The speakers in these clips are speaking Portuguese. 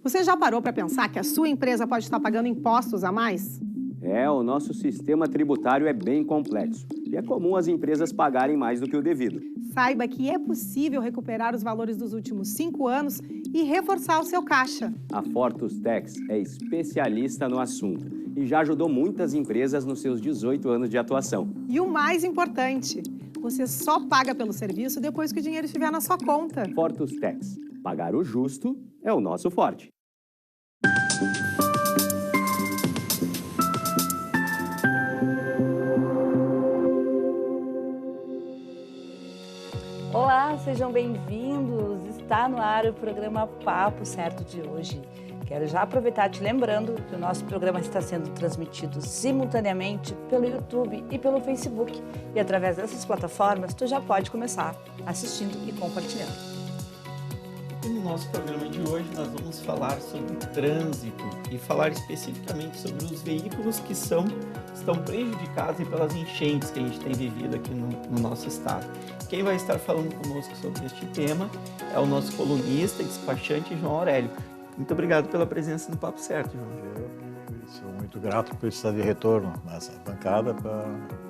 Você já parou para pensar que a sua empresa pode estar pagando impostos a mais? O nosso sistema tributário é bem complexo e é comum as empresas pagarem mais do que o devido. Saiba que é possível recuperar os valores dos últimos 5 anos e reforçar o seu caixa. A Fortus Tax é especialista no assunto e já ajudou muitas empresas nos seus 18 anos de atuação. E o mais importante, você só paga pelo serviço depois que o dinheiro estiver na sua conta. Fortus Tax. Pagar o justo é o nosso forte. Olá, sejam bem-vindos! Está no ar o programa Papo Certo de hoje. Quero já aproveitar te lembrando que o nosso programa está sendo transmitido simultaneamente pelo YouTube e pelo Facebook. E através dessas plataformas, tu já pode começar assistindo e compartilhando. E no nosso programa de hoje nós vamos falar sobre trânsito e falar especificamente sobre os veículos que estão prejudicados pelas enchentes que a gente tem vivido aqui no nosso estado. Quem vai estar falando conosco sobre este tema é o nosso colunista e despachante João Aurélio. Muito obrigado pela presença no Papo Certo, João. Eu sou muito grato por estar de retorno nessa bancada para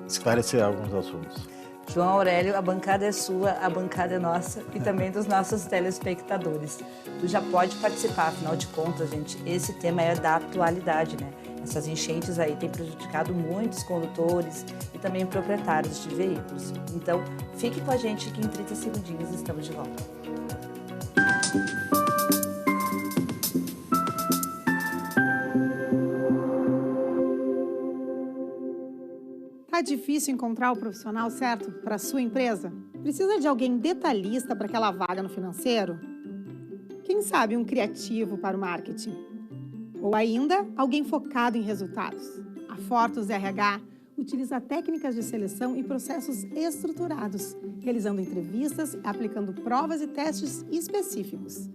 esclarecer alguns assuntos. João Aurélio, a bancada é sua, a bancada é nossa e também dos nossos telespectadores. Tu já pode participar, afinal de contas, gente, esse tema é da atualidade, né? Essas enchentes aí têm prejudicado muitos condutores e também proprietários de veículos. Então, fique com a gente que em 30 segundinhos estamos de volta. Tá difícil encontrar o profissional certo para a sua empresa? Precisa de alguém detalhista para aquela vaga no financeiro? Quem sabe um criativo para o marketing? Ou ainda, alguém focado em resultados? A Fortus RH utiliza técnicas de seleção e processos estruturados, realizando entrevistas, aplicando provas e testes específicos.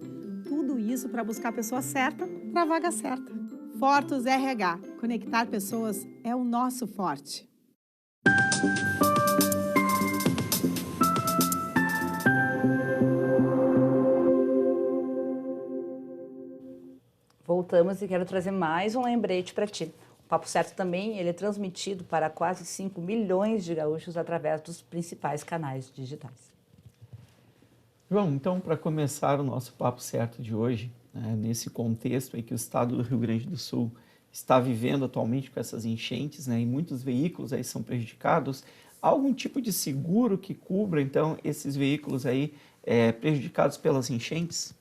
Tudo isso para buscar a pessoa certa para a vaga certa. Fortus RH. Conectar pessoas é o nosso forte. Voltamos e quero trazer mais um lembrete para ti. O Papo Certo também ele é transmitido para quase 5 milhões de gaúchos através dos principais canais digitais. João, então, para começar o nosso Papo Certo de hoje, nesse contexto aí que o estado do Rio Grande do Sul está vivendo atualmente com essas enchentes, né, e muitos veículos aí são prejudicados, há algum tipo de seguro que cubra, então, esses veículos aí prejudicados pelas enchentes?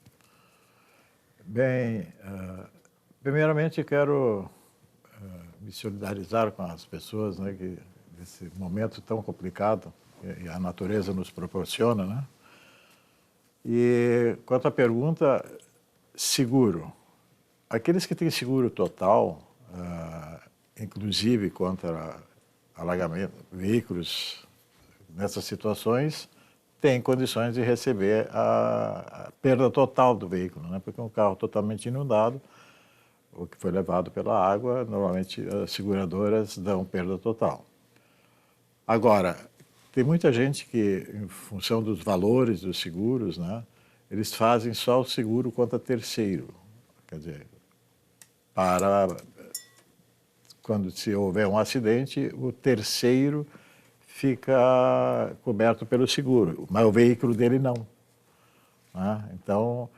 Bem, primeiramente eu quero me solidarizar com as pessoas, né, que nesse momento tão complicado que a natureza nos proporciona, né? E quanto à pergunta, seguro. Aqueles que têm seguro total, inclusive contra alagamento, veículos nessas situações, têm condições de receber a perda total do veículo, né? Porque um carro totalmente inundado, ou que foi levado pela água, normalmente as seguradoras dão perda total. Agora, tem muita gente que, em função dos valores dos seguros, né, eles fazem só o seguro contra terceiro. Quer dizer, para quando se houver um acidente, o terceiro fica coberto pelo seguro, mas o veículo dele não. Né? Então,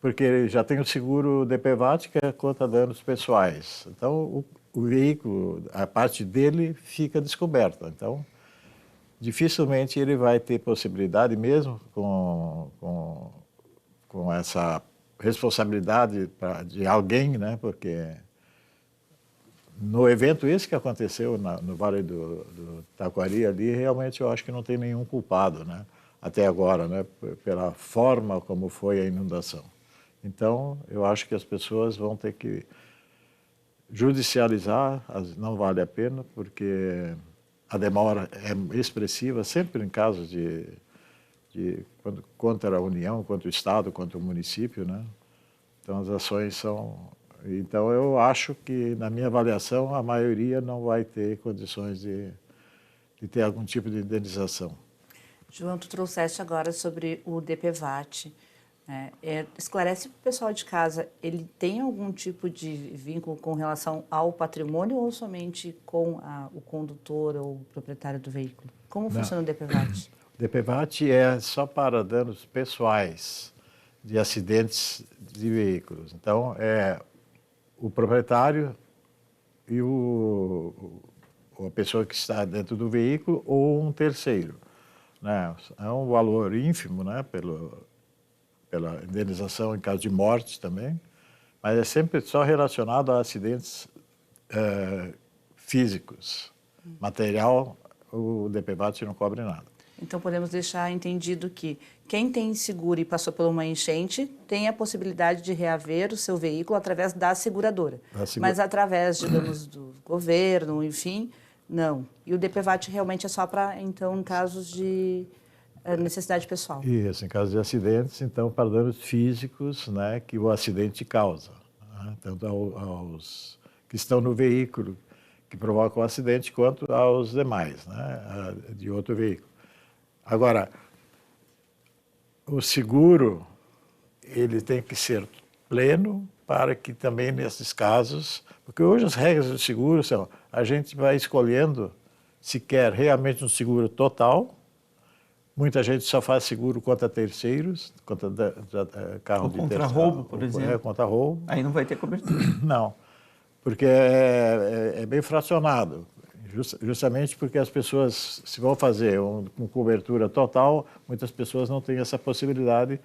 porque ele já tem o seguro DPVAT, que é contra danos pessoais. Então, o veículo, a parte dele fica descoberta. Então, dificilmente ele vai ter possibilidade, mesmo com essa responsabilidade de alguém, né? Porque no evento esse que aconteceu no Vale do Taquari ali, realmente eu acho que não tem nenhum culpado, né? Até agora, né? Pela forma como foi a inundação. Então, eu acho que as pessoas vão ter que judicializar, não vale a pena, porque a demora é expressiva, sempre em casos contra a União, contra o Estado, contra o município, né? Então, as ações são... Então, eu acho que, na minha avaliação, a maioria não vai ter condições de ter algum tipo de indenização. João, tu trouxeste agora sobre o DPVAT. Esclarece para o pessoal de casa, ele tem algum tipo de vínculo com relação ao patrimônio ou somente com o condutor ou o proprietário do veículo? Como funciona o DPVAT? O DPVAT é só para danos pessoais de acidentes de veículos. Então, é o proprietário e a pessoa que está dentro do veículo ou um terceiro, né? É um valor ínfimo, né, pela indenização em caso de morte também, mas é sempre só relacionado a acidentes físicos. Material, o DPVAT não cobre nada. Então, podemos deixar entendido que quem tem seguro e passou por uma enchente tem a possibilidade de reaver o seu veículo através da seguradora. Mas através, digamos, do governo, enfim, não. E o DPVAT realmente é só para, então, em casos de necessidade pessoal. Isso, em caso de acidentes, então, para danos físicos, né, que o acidente causa. Né? Tanto aos que estão no veículo que provocam o acidente, quanto aos demais, né, de outro veículo. Agora, o seguro, ele tem que ser pleno para que também nesses casos, porque hoje as regras do seguro são, a gente vai escolhendo se quer realmente um seguro total. Muita gente só faz seguro contra terceiros, contra carro ou de contra terceiro, roubo, por exemplo. Contra roubo. Aí não vai ter cobertura. Não, porque é bem fracionado. Justamente porque as pessoas, se vão fazer com cobertura total, muitas pessoas não têm essa possibilidade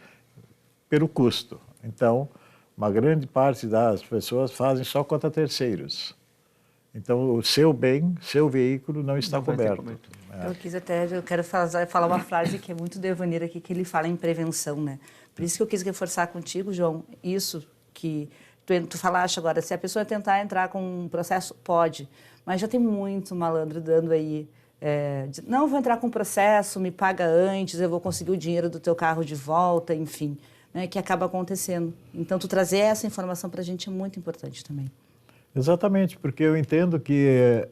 pelo custo. Então, uma grande parte das pessoas fazem só contra terceiros. Então, o seu bem, seu veículo não está coberto. Eu quero falar uma frase que é muito devaneira aqui, que ele fala em prevenção, né? Por isso que eu quis reforçar contigo, João, isso que tu falaste agora, se a pessoa tentar entrar com um processo, pode, mas já tem muito malandro dando aí, não, vou entrar com um processo, me paga antes, eu vou conseguir o dinheiro do teu carro de volta, enfim, né, que acaba acontecendo. Então, tu trazer essa informação para a gente é muito importante também. Exatamente, porque eu entendo que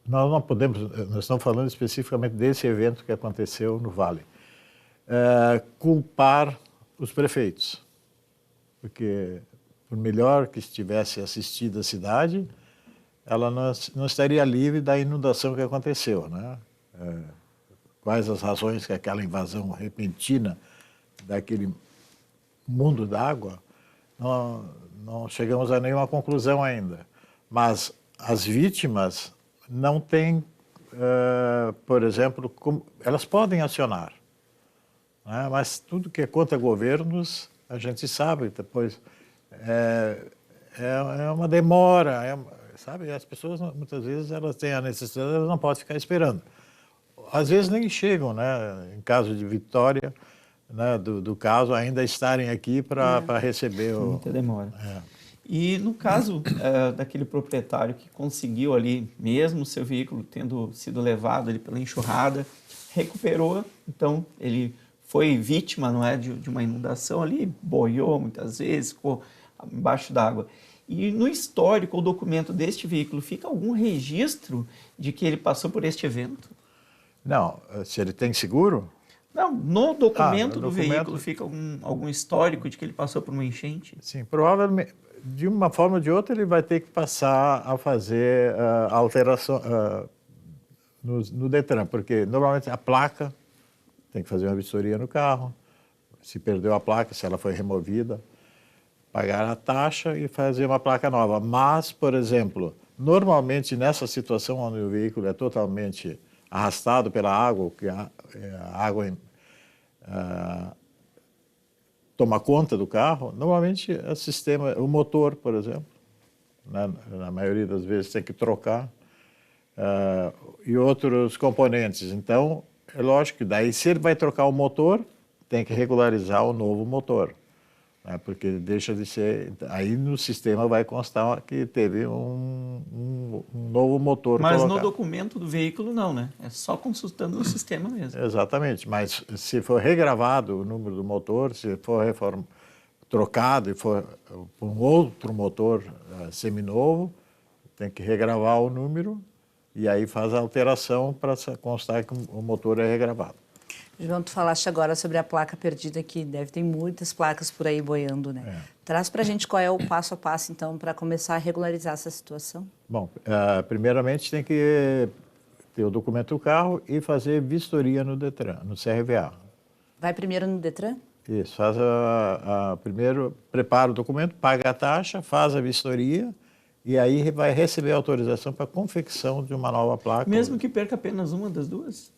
nós não podemos, nós estamos falando especificamente desse evento que aconteceu no Vale, culpar os prefeitos, porque por melhor que estivesse assistida a cidade, ela não estaria livre da inundação que aconteceu, né? Quais as razões que aquela invasão repentina daquele mundo d'água, não chegamos a nenhuma conclusão ainda. Mas as vítimas não têm, por exemplo, elas podem acionar, né? Mas tudo que é contra governos, a gente sabe, depois é uma demora, sabe? As pessoas, muitas vezes, elas têm a necessidade, elas não podem ficar esperando. Às vezes nem chegam, né? Em caso de vitória, né, do caso, ainda estarem aqui para receber muita demora. E no caso daquele proprietário que conseguiu ali, mesmo o seu veículo tendo sido levado ali pela enxurrada, recuperou, então ele foi vítima, não é, de uma inundação ali, boiou muitas vezes, ficou embaixo d'água. E no histórico ou documento deste veículo, fica algum registro de que ele passou por este evento? Não, se ele tem seguro? Não, no documento do veículo fica algum histórico de que ele passou por uma enchente? Sim, provavelmente, de uma forma ou de outra, ele vai ter que passar a fazer alteração no Detran, porque normalmente a placa tem que fazer uma vistoria no carro, se perdeu a placa, se ela foi removida, pagar a taxa e fazer uma placa nova. Mas, por exemplo, normalmente nessa situação onde o veículo é totalmente arrastado pela água, que a água toma conta do carro, normalmente o motor, por exemplo, né, na maioria das vezes tem que trocar, e outros componentes. Então, é lógico que daí, se ele vai trocar o motor, tem que regularizar o novo motor, né, porque deixa de ser... Aí no sistema vai constar que teve um novo motor Mas colocado. No documento do veículo não, né? É só consultando o sistema mesmo. Exatamente, mas se for regravado o número do motor, se for trocado e for por um outro motor seminovo, tem que regravar o número e aí faz a alteração para constar que o motor é regravado. João, tu falaste agora sobre a placa perdida, que deve ter muitas placas por aí boiando, né? Traz para a gente qual é o passo a passo, então, para começar a regularizar essa situação. Bom, primeiramente tem que ter o documento do carro e fazer vistoria no Detran, no CRVA. Vai primeiro no Detran? Isso, faz primeiro prepara o documento, paga a taxa, faz a vistoria e aí vai receber a autorização para a confecção de uma nova placa. Mesmo que perca apenas uma das duas?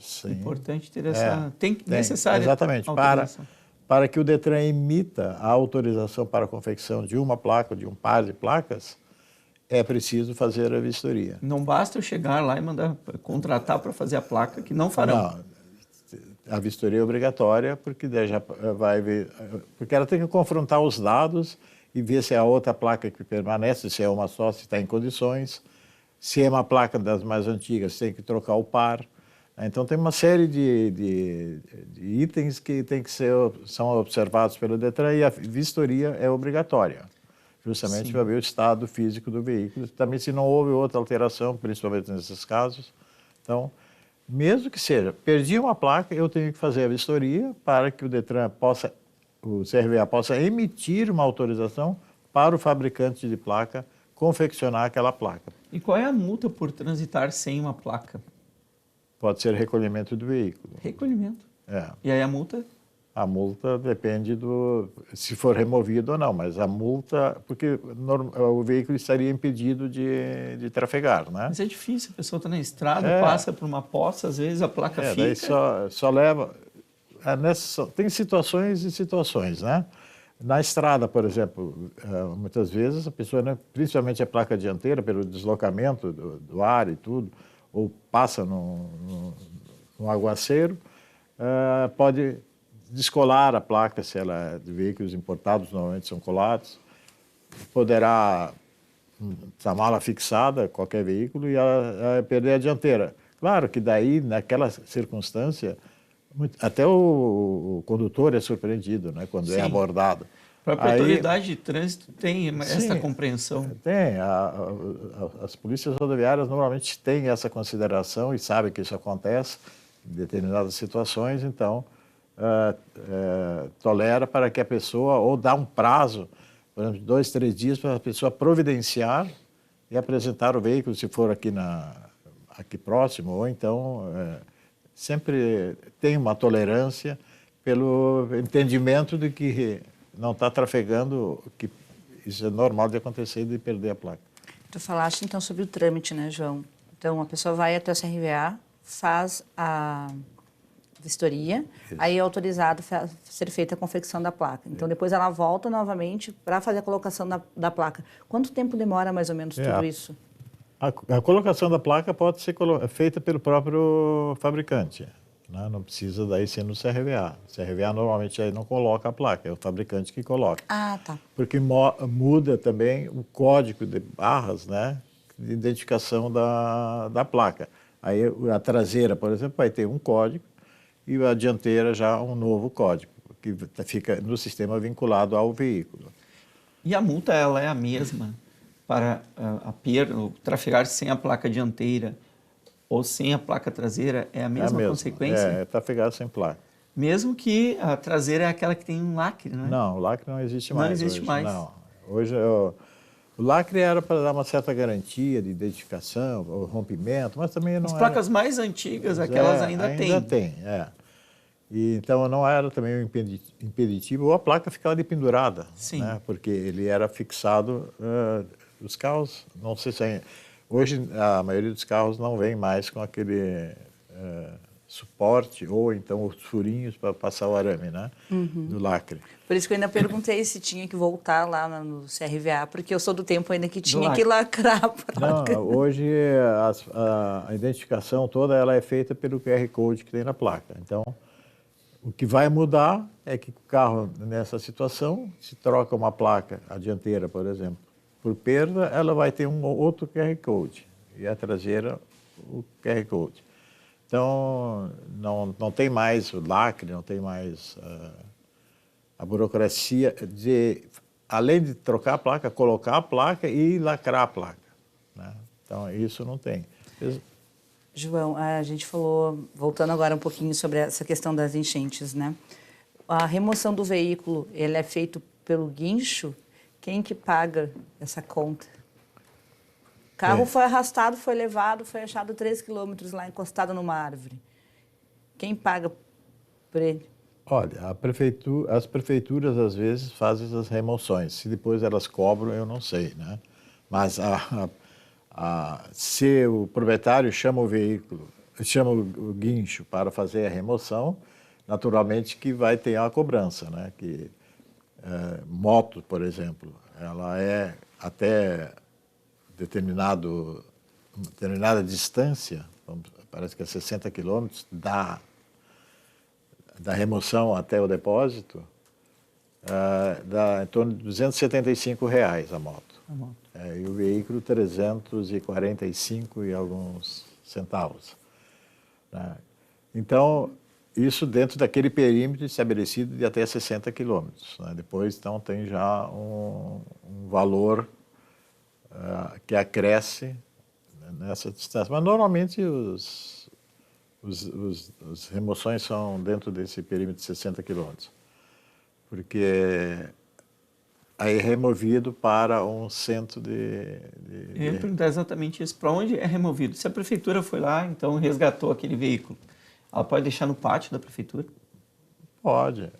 Sim. Importante ter essa... necessária exatamente, autorização. para que o Detran emita a autorização para a confecção de uma placa, de um par de placas, é preciso fazer a vistoria. Não basta eu chegar lá e mandar contratar para fazer a placa, que não farão. Não, a vistoria é obrigatória, porque daí já vai ver... Porque ela tem que confrontar os dados e ver se é a outra placa que permanece, se é uma só, se está em condições. Se é uma placa das mais antigas, tem que trocar o par. Então, tem uma série de itens que são observados pelo Detran e a vistoria é obrigatória, justamente para ver o estado físico do veículo. Também, se não houve outra alteração, principalmente nesses casos. Então, mesmo que seja, perdi uma placa, eu tenho que fazer a vistoria para que o Detran o CRVA possa emitir uma autorização para o fabricante de placa confeccionar aquela placa. E qual é a multa por transitar sem uma placa? Pode ser recolhimento do veículo. Recolhimento. É. E aí a multa? A multa depende se for removido ou não, mas a multa, porque o veículo estaria impedido de trafegar, né? Mas é difícil, a pessoa está na estrada, passa por uma poça, às vezes a placa fica... Daí só leva... tem situações e situações, né? Na estrada, por exemplo, muitas vezes a pessoa, né, principalmente a placa dianteira, pelo deslocamento do ar e tudo, ou passa no aguaceiro, pode descolar a placa, se ela é de veículos importados, normalmente são colados, poderá estar mal fixada, qualquer veículo, e ela perder a dianteira. Claro que daí, naquela circunstância, até o condutor é surpreendido, né, quando é abordado. A própria autoridade de trânsito tem essa compreensão. Tem. As polícias rodoviárias normalmente têm essa consideração e sabem que isso acontece em determinadas situações, então tolera para que a pessoa, ou dá um prazo, por exemplo, 2, 3 dias para a pessoa providenciar e apresentar o veículo, se for aqui próximo, ou então sempre tem uma tolerância pelo entendimento de que não está trafegando, que isso é normal de acontecer, de perder a placa. Tu falaste então sobre o trâmite, né, João? Então a pessoa vai até o CRVA, faz a vistoria, aí é autorizado a ser feita a confecção da placa. Então depois ela volta novamente para fazer a colocação da placa. Quanto tempo demora mais ou menos tudo isso? A colocação da placa pode ser feita pelo próprio fabricante, né? Não precisa daí ser no CRVA. O CRVA normalmente aí não coloca a placa, é o fabricante que coloca. Ah, tá. Porque muda também o código de barras, né, de identificação da placa. Aí a traseira, por exemplo, vai ter um código e a dianteira já um novo código, que fica no sistema vinculado ao veículo. E a multa ela é a mesma para o trafegar sem a placa dianteira ou sem a placa traseira? É a mesma consequência? É trafegar sem placa. Mesmo que a traseira é aquela que tem um lacre, não é? Não, o lacre não existe mais. Não existe hoje. mais. Não. Hoje o lacre era para dar uma certa garantia de identificação, o rompimento, mas também não As era... placas mais antigas, aquelas ainda têm. Ainda tem, E, então não era também um impeditivo, ou a placa ficava de pendurada, né? Porque ele era fixado, os carros, não sei se... Hoje a maioria dos carros não vem mais com aquele suporte, ou então os furinhos para passar o arame, né? Do lacre. Por isso que eu ainda perguntei se tinha que voltar lá no CRVA, porque eu sou do tempo ainda que tinha que lacrar a placa. Não, hoje a identificação toda ela é feita pelo QR Code que tem na placa. Então, o que vai mudar é que o carro, nessa situação, se troca uma placa, a dianteira, por exemplo, por perda, ela vai ter um outro QR Code, e a traseira, o QR Code. Então, não tem mais o lacre, não tem mais a burocracia de, além de trocar a placa, colocar a placa e lacrar a placa, né? Então, isso não tem. João, a gente falou, voltando agora um pouquinho sobre essa questão das enchentes, né? A remoção do veículo, ele é feito pelo guincho? Quem que paga essa conta? O carro foi arrastado, foi levado, foi achado 3 quilômetros lá encostado numa árvore. Quem paga por ele? Olha, as prefeituras às vezes fazem as remoções. Se depois elas cobram, eu não sei, né? Mas se o proprietário chama o veículo, chama o guincho para fazer a remoção, naturalmente que vai ter uma cobrança, né? Que moto, por exemplo, ela é até determinada distância, parece que é 60 quilômetros da remoção até o depósito, dá em torno de R$ 275 a moto. E o veículo 345 e alguns centavos. Né? Então, isso dentro daquele perímetro estabelecido de até 60 quilômetros. Né? Depois, então, tem já um valor que acresce nessa distância. Mas, normalmente, as remoções são dentro desse perímetro de 60 quilômetros, porque aí é removido para um centro Eu ia perguntar exatamente isso. Para onde é removido? Se a prefeitura foi lá, então resgatou aquele veículo, ela pode deixar no pátio da prefeitura? Pode.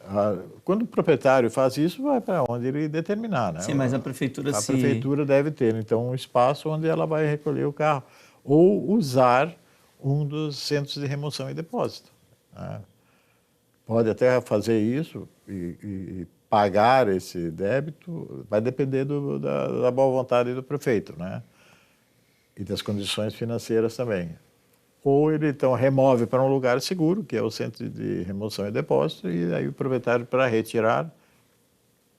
Quando o proprietário faz isso, vai para onde ele determinar, né? Sim, mas a prefeitura A prefeitura deve ter, então, um espaço onde ela vai recolher o carro. Ou usar um dos centros de remoção e depósito. Né? Pode até fazer isso e pagar esse débito, vai depender da boa vontade do prefeito, né? E das condições financeiras também. Ou ele, então, remove para um lugar seguro, que é o centro de remoção e depósito, e aí o proprietário, para retirar,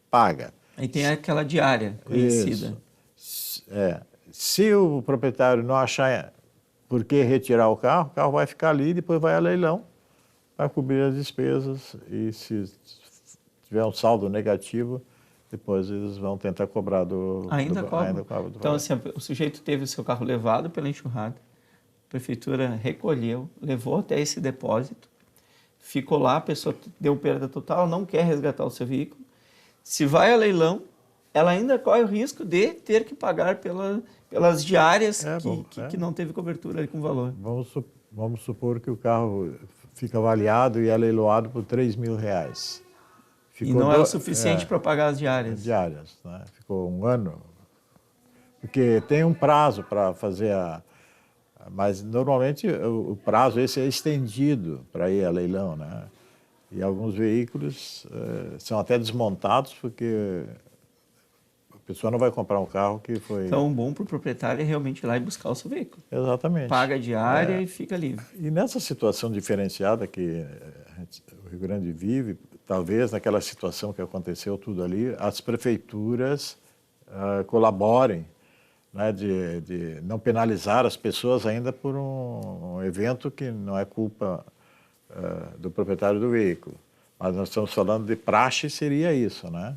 paga. Aí tem aquela diária conhecida. Isso. Se o proprietário não achar por que retirar o carro vai ficar ali, depois vai a leilão para cobrir as despesas e se tiver um saldo negativo, depois eles vão tentar cobrar Ainda cobra. Do então, assim, o sujeito teve o seu carro levado pela enxurrada, a prefeitura recolheu, levou até esse depósito, ficou lá, a pessoa deu perda total, não quer resgatar o seu veículo. Se vai a leilão, ela ainda corre o risco de ter que pagar pelas diárias que não teve cobertura com valor. Vamos supor que o carro fica avaliado e é leiloado por R$3.000. E não é o suficiente para pagar as diárias. Diárias, né? Ficou um ano. Porque tem um prazo para fazer mas normalmente o prazo esse é estendido para ir a leilão, né? E alguns veículos são até desmontados porque a pessoa não vai comprar um carro que foi... Então, bom para o proprietário é realmente ir lá e buscar o seu veículo. Exatamente. Paga a diária e fica livre. E nessa situação diferenciada que o Rio Grande vive, talvez naquela situação que aconteceu tudo ali, as prefeituras colaborem, né, de não penalizar as pessoas ainda por um evento que não é culpa do proprietário do veículo. Mas nós estamos falando de praxe, seria isso, né?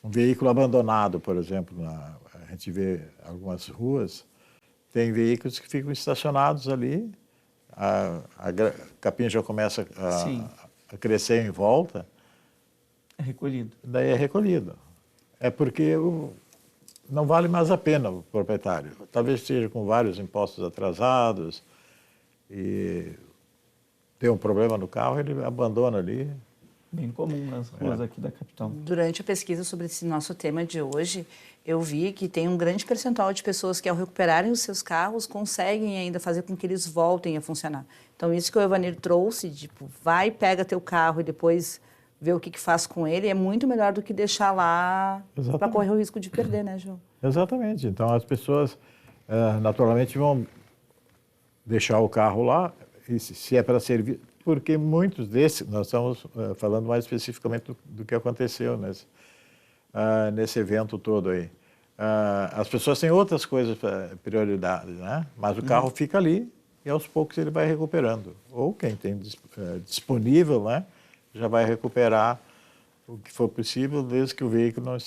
Um veículo abandonado, por exemplo, a gente vê algumas ruas, tem veículos que ficam estacionados ali, a capinha já começa a crescer em volta. É recolhido. Daí é recolhido. É porque não vale mais a pena o proprietário. Talvez esteja com vários impostos atrasados e tem um problema no carro, ele abandona ali. Bem comum nas ruas aqui da capital. Durante a pesquisa sobre esse nosso tema de hoje, eu vi que tem um grande percentual de pessoas que, ao recuperarem os seus carros, conseguem ainda fazer com que eles voltem a funcionar. Então, isso que o Evanir trouxe, tipo, vai, pega teu carro e depois vê o que faz com ele, é muito melhor do que deixar lá para correr o risco de perder, né, João? Exatamente. Então, as pessoas, naturalmente, vão deixar o carro lá, e se é para servir... Porque muitos desses, nós estamos falando mais especificamente do que aconteceu nesse evento todo aí. As pessoas têm outras coisas, prioridades, né? Mas o carro fica ali e aos poucos ele vai recuperando. Ou quem tem disponível, né, já vai recuperar o que for possível, desde que o veículo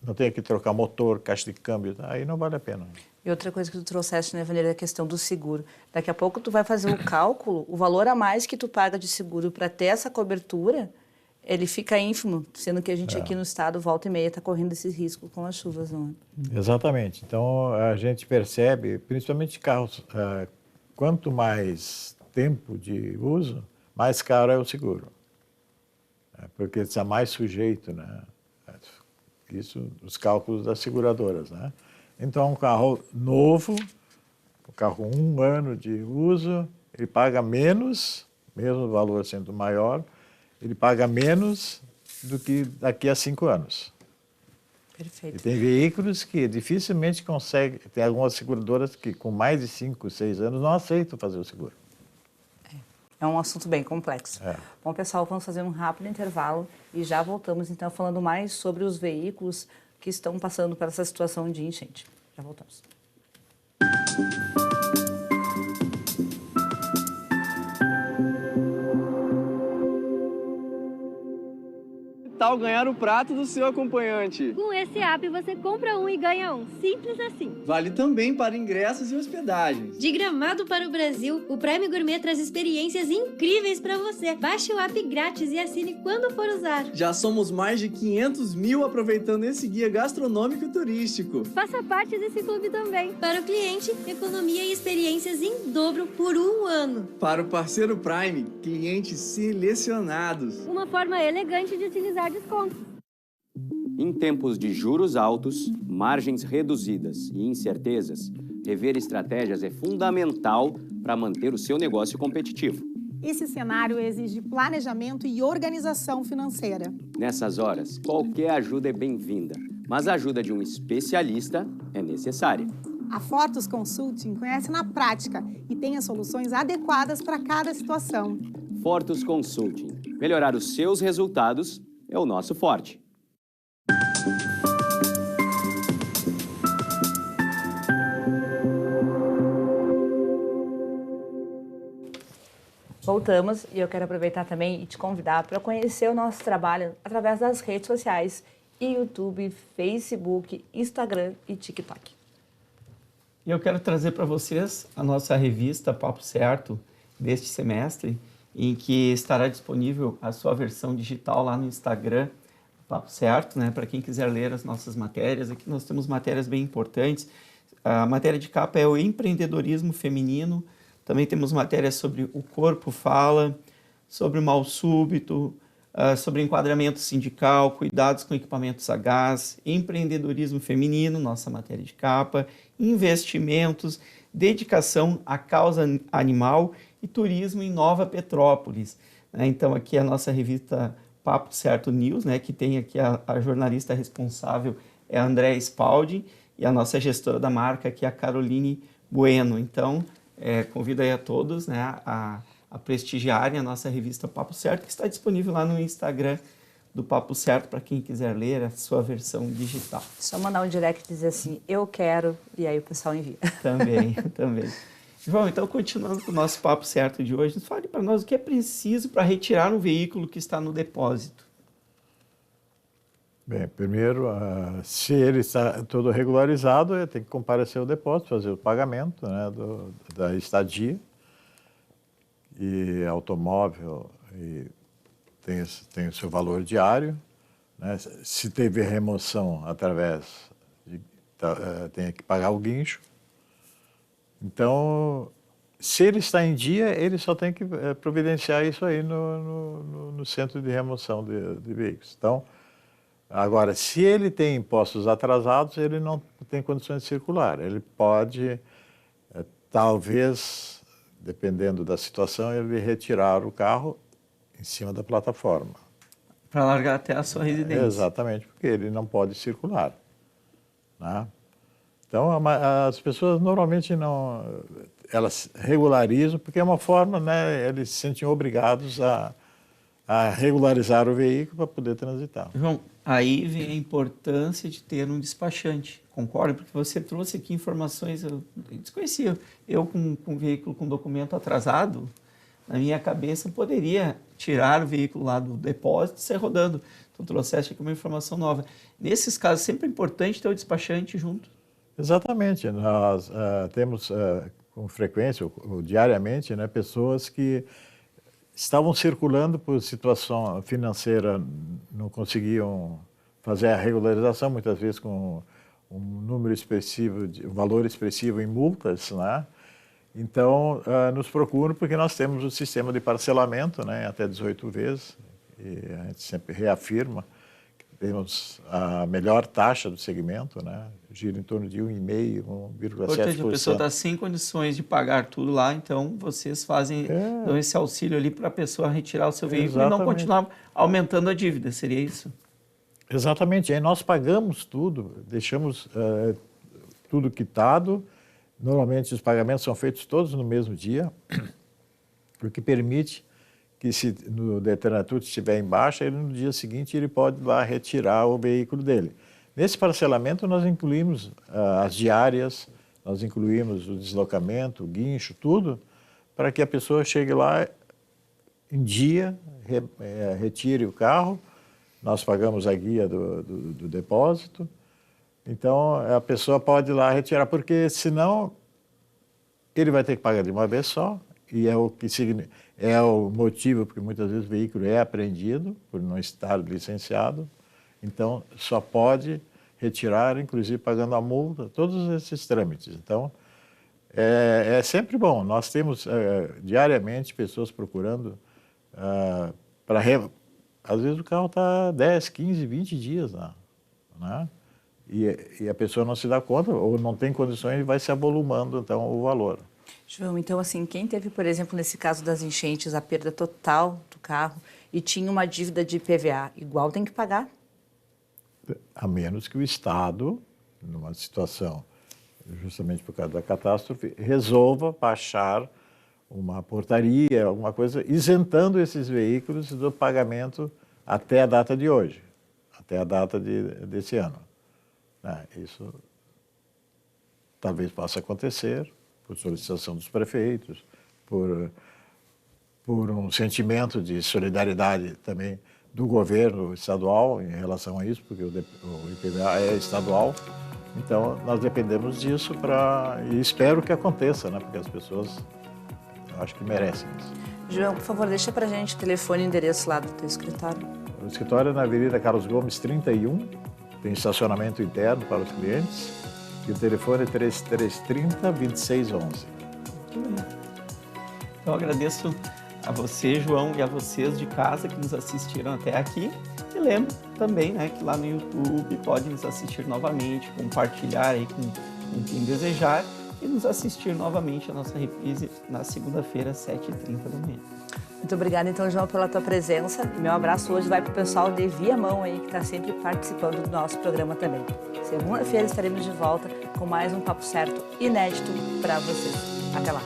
não tenha que trocar motor, caixa de câmbio, aí não vale a pena. E outra coisa que tu trouxeste, né, Vanderlei, é a questão do seguro. Daqui a pouco tu vai fazer o cálculo, o valor a mais que tu paga de seguro para ter essa cobertura, ele fica ínfimo, sendo que a gente aqui no estado, volta e meia, está correndo esse risco com as chuvas, não é? Exatamente. Então, a gente percebe, principalmente carros, quanto mais tempo de uso, mais caro é o seguro. Porque está mais sujeito, né? Isso, os cálculos das seguradoras, né? Então, um carro novo, um carro com 1 ano de uso, ele paga menos, mesmo o valor sendo maior, ele paga menos do que daqui a 5 anos. Perfeito. E tem veículos que dificilmente conseguem, tem algumas seguradoras que com mais de 5, 6 anos não aceitam fazer o seguro. É um assunto bem complexo. Bom, pessoal, vamos fazer um rápido intervalo e já voltamos, então, falando mais sobre os veículos que estão passando por essa situação de enchente. Já voltamos. Que tal ganhar o prato do seu acompanhante? Com esse app você compra um e ganha um. Simples assim. Vale também para ingressos e hospedagens. De Gramado para o Brasil, o Prime Gourmet traz experiências incríveis para você. Baixe o app grátis e assine quando for usar. Já somos mais de 500 mil aproveitando esse guia gastronômico e turístico. Faça parte desse clube também. Para o cliente, economia e experiências em dobro por 1 ano. Para o parceiro Prime, clientes selecionados. Uma forma elegante de utilizar descontos. Em tempos de juros altos, margens reduzidas e incertezas, rever estratégias é fundamental para manter o seu negócio competitivo. Esse cenário exige planejamento e organização financeira. Nessas horas, qualquer ajuda é bem-vinda, mas a ajuda de um especialista é necessária. A Fortus Consulting conhece na prática e tem as soluções adequadas para cada situação. Fortus Consulting. Melhorar os seus resultados é o nosso forte. Voltamos e eu quero aproveitar também e te convidar para conhecer o nosso trabalho através das redes sociais, YouTube, Facebook, Instagram e TikTok. E eu quero trazer para vocês a nossa revista Papo Certo deste semestre, em que estará disponível a sua versão digital lá no Instagram, Papo Certo, né? Para quem quiser ler as nossas matérias. Aqui nós temos matérias bem importantes. A matéria de capa é o empreendedorismo feminino. Também temos matérias sobre o corpo fala, sobre o mal súbito, sobre enquadramento sindical, cuidados com equipamentos a gás, empreendedorismo feminino, nossa matéria de capa, investimentos, dedicação à causa animal e turismo em Nova Petrópolis. Então aqui a nossa revista Papo Certo News, né, que tem aqui a jornalista responsável é a Andréa Spalding e a nossa gestora da marca aqui é a Caroline Bueno. Então convido aí a todos, né, a prestigiarem a nossa revista Papo Certo, que está disponível lá no Instagram do Papo Certo para quem quiser ler a sua versão digital. Só mandar um direct e dizer assim, eu quero, e aí o pessoal envia. Também. João, então continuando com o nosso Papo Certo de hoje, fale para nós o que é preciso para retirar um veículo que está no depósito. Bem, primeiro, se ele está todo regularizado, ele tem que comparecer ao depósito, fazer o pagamento, né, da estadia. E automóvel tem o seu valor diário, né? Se teve remoção através tem que pagar o guincho. Então, se ele está em dia, ele só tem que providenciar isso aí no centro de remoção de veículos. Então, agora, se ele tem impostos atrasados, ele não tem condições de circular. Ele pode, talvez, dependendo da situação, ele retirar o carro em cima da plataforma. Para largar até a sua residência. Exatamente, porque ele não pode circular, né? Então, as pessoas normalmente elas regularizam, porque é uma forma, né, eles se sentem obrigados a regularizar o veículo para poder transitar. João, aí vem a importância de ter um despachante, concorda? Porque você trouxe aqui informações, eu desconhecia. Eu com um veículo com documento atrasado, na minha cabeça, poderia tirar o veículo lá do depósito e sair rodando. Então, trouxeste aqui uma informação nova. Nesses casos, sempre é importante ter o despachante junto. Exatamente. Nós temos com frequência, ou diariamente, né, pessoas que estavam circulando por situação financeira, não conseguiam fazer a regularização, muitas vezes com um número expressivo, um valor expressivo em multas, né? Então, nos procuram porque nós temos o sistema de parcelamento, né, até 18 vezes, e a gente sempre reafirma que temos a melhor taxa do segmento, né, gira em torno de 1,5%, 1,7%. Portanto, a pessoa está sem condições de pagar tudo lá, então vocês dão esse auxílio ali para a pessoa retirar o seu veículo e não continuar aumentando a dívida, seria isso? Exatamente, aí nós pagamos tudo, deixamos tudo quitado. Normalmente os pagamentos são feitos todos no mesmo dia, o que permite que, se no determinado estiver em baixa, ele no dia seguinte ele pode lá retirar o veículo dele. Nesse parcelamento nós incluímos as diárias, nós incluímos o deslocamento, o guincho, tudo, para que a pessoa chegue lá em dia, retire o carro. Nós pagamos a guia do depósito, então a pessoa pode ir lá retirar, porque senão ele vai ter que pagar de uma vez só, e é o motivo porque muitas vezes o veículo é apreendido por não estar licenciado, então só pode retirar, inclusive pagando a multa, todos esses trâmites. Então é sempre bom, nós temos diariamente pessoas procurando para às vezes o carro está 10, 15, 20 dias lá, né? E a pessoa não se dá conta ou não tem condições e vai se avolumando, então, o valor. João, então, assim, quem teve, por exemplo, nesse caso das enchentes, a perda total do carro e tinha uma dívida de IPVA, igual tem que pagar? A menos que o Estado, numa situação justamente por causa da catástrofe, resolva baixar uma portaria, alguma coisa, isentando esses veículos do pagamento até a data de hoje, até a data desse ano. Isso talvez possa acontecer por solicitação dos prefeitos, por um sentimento de solidariedade também do governo estadual em relação a isso, porque o IPVA é estadual. Então, nós dependemos disso e espero que aconteça, né? Porque as pessoas, eu acho que merecem isso. João, por favor, deixa pra gente o telefone e endereço lá do teu escritório. O escritório é na Avenida Carlos Gomes, 31, tem estacionamento interno para os clientes, e o telefone é 3330-2611. Muito bem. Então, eu agradeço a você, João, e a vocês de casa que nos assistiram até aqui. E lembro também, né, que lá no YouTube pode nos assistir novamente, compartilhar aí com quem desejar e nos assistir novamente a nossa reprise na segunda-feira, 7h30 da manhã. Muito obrigada, então, João, pela tua presença. E meu abraço hoje vai para o pessoal de Viamão aí, que está sempre participando do nosso programa também. Segunda-feira estaremos de volta com mais um Papo Certo inédito para vocês. Até lá!